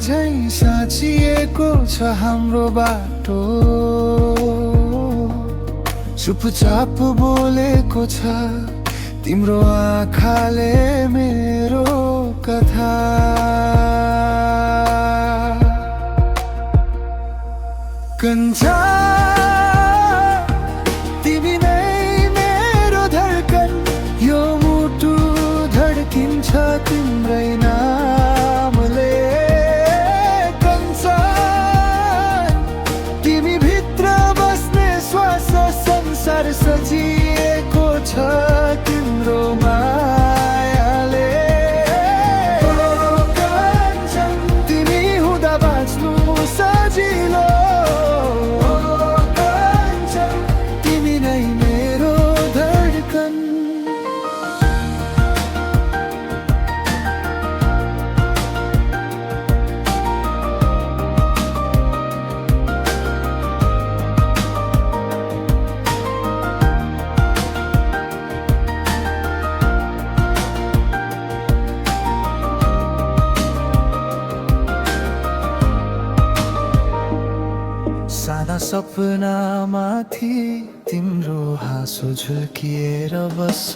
झैं साँचिएको छ हाम्रो बाटो, चुपचाप बोलेको छ तिम्रो आँखाले मेरो कथा। कन्छा तिमी नै मेरो धड्कन, यो मुटु धड्किन्छ तिम्रै नामले। कन्छा तिमी भित्र बस्ने श्वास, संसार सजिएको छ तिम्रो मायाले। कन्छा तिमी हुँदा बाँच्नु सजिलो, तिमी नै मेरो धड्कन। साना सपनामाथि तिम्रो हाँसो झुल्किएर बस्छ।